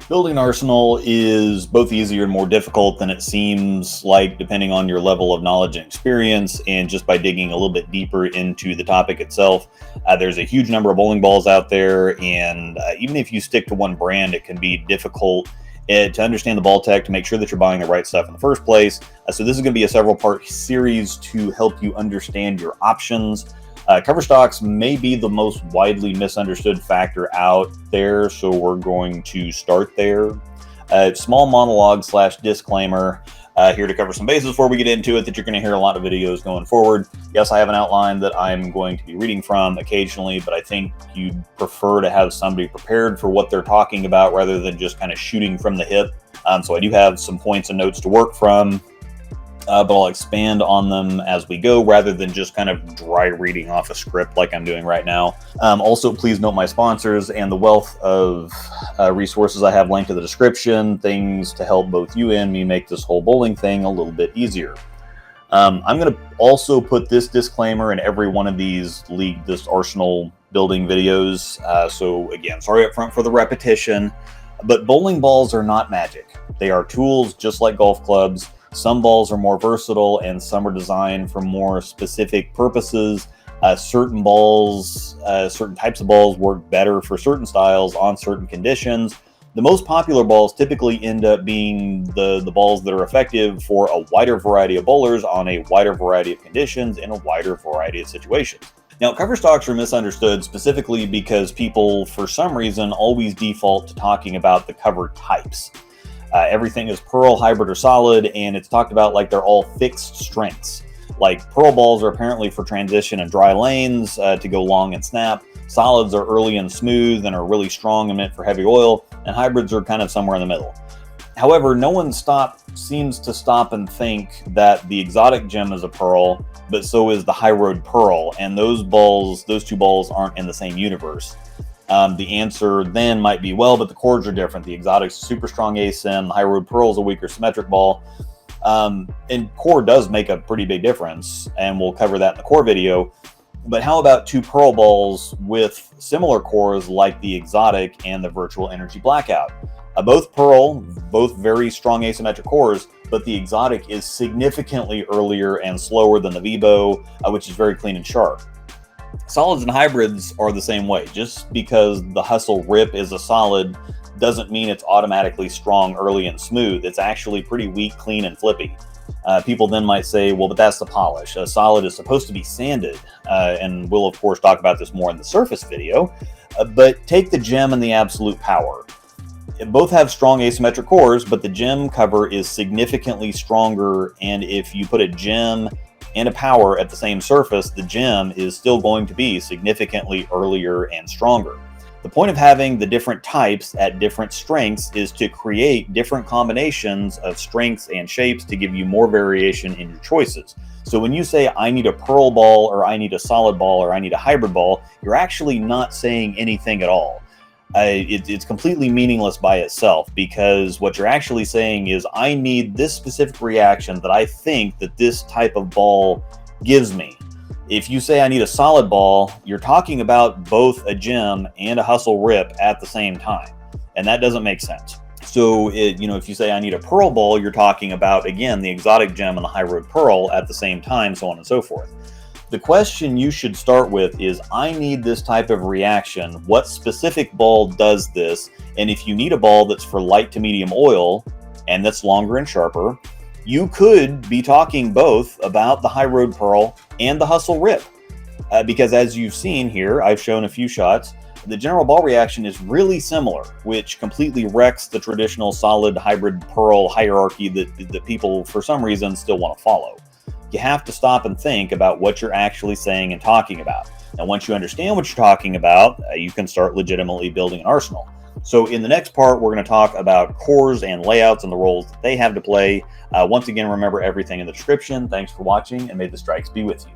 Building an arsenal is both easier and more difficult than it seems like, depending on your level of knowledge and experience, and just by digging a little bit deeper into the topic itself. There's a huge number of bowling balls out there, and even if you stick to one brand, it can be difficult to understand the ball tech, to make sure that you're buying the right stuff in the first place. So this is going to be a several-part series to help you understand your options. Coverstocks may be the most widely misunderstood factor out there, so we're going to start there. Small monologue / disclaimer here to cover some bases before we get into it, that you're going to hear a lot of videos going forward. Yes, I have an outline that I'm going to be reading from occasionally, but I think you'd prefer to have somebody prepared for what they're talking about rather than just kind of shooting from the hip. So I do have some points and notes to work from. But I'll expand on them as we go rather than just kind of dry reading off a script like I'm doing right now. Also, please note my sponsors and the wealth of resources I have linked to the description, things to help both you and me make this whole bowling thing a little bit easier. I'm going to also put this disclaimer in every one of these this Arsenal building videos. So again, sorry up front for the repetition, but bowling balls are not magic. They are tools just like golf clubs. Some balls are more versatile and some are designed for more specific purposes. Certain types of balls work better for certain styles on certain conditions. The most popular balls typically end up being the balls that are effective for a wider variety of bowlers on a wider variety of conditions in a wider variety of situations. Now, cover stocks are misunderstood specifically because people, for some reason, always default to talking about the cover types. Everything is pearl, hybrid, or solid, and it's talked about like they're all fixed strengths. Like pearl balls are apparently for transition and dry lanes to go long and snap. Solids are early and smooth and are really strong and meant for heavy oil, and hybrids are kind of somewhere in the middle. However, no one seems to stop and think that the exotic gem is a pearl, but so is the high road pearl, and those two balls aren't in the same universe. The answer then might be, well, but the chords are different. The exotic's super strong asym, the high road pearl is a weaker symmetric ball. And core does make a pretty big difference, and we'll cover that in the core video. But how about two pearl balls with similar cores like the exotic and the virtual energy blackout? Both pearl, both very strong asymmetric cores, but the exotic is significantly earlier and slower than the Vibo, which is very clean and sharp. Solids and hybrids are the same way. Just because the Hustle Rip is a solid doesn't mean it's automatically strong, early, and smooth. It's actually pretty weak, clean, and flippy. People then might say, well, but that's the polish. A solid is supposed to be sanded, and we'll, of course, talk about this more in the surface video. But take the gem and the absolute power. Both have strong asymmetric cores, but the gem cover is significantly stronger, and if you put a gem and a power at the same surface, the gem is still going to be significantly earlier and stronger. The point of having the different types at different strengths is to create different combinations of strengths and shapes to give you more variation in your choices. So when you say, I need a pearl ball, or I need a solid ball, or I need a hybrid ball, you're actually not saying anything at all. It's completely meaningless by itself, because what you're actually saying is, I need this specific reaction that I think that this type of ball gives me. If you say I need a solid ball, you're talking about both a gem and a Hustle Rip at the same time, and that doesn't make sense. So if you say I need a pearl ball, you're talking about, again, the exotic gem and the high road pearl at the same time, so on and so forth. The question you should start with is, I need this type of reaction. What specific ball does this? And if you need a ball that's for light to medium oil and that's longer and sharper, you could be talking both about the high road pearl and the Hustle Rip. Because as you've seen here, I've shown a few shots, the general ball reaction is really similar, which completely wrecks the traditional solid hybrid pearl hierarchy that people, for some reason, still want to follow. You have to stop and think about what you're actually saying and talking about. And once you understand what you're talking about, you can start legitimately building an arsenal. So in the next part, we're going to talk about cores and layouts and the roles that they have to play. Once again, remember everything in the description. Thanks for watching, and may the strikes be with you.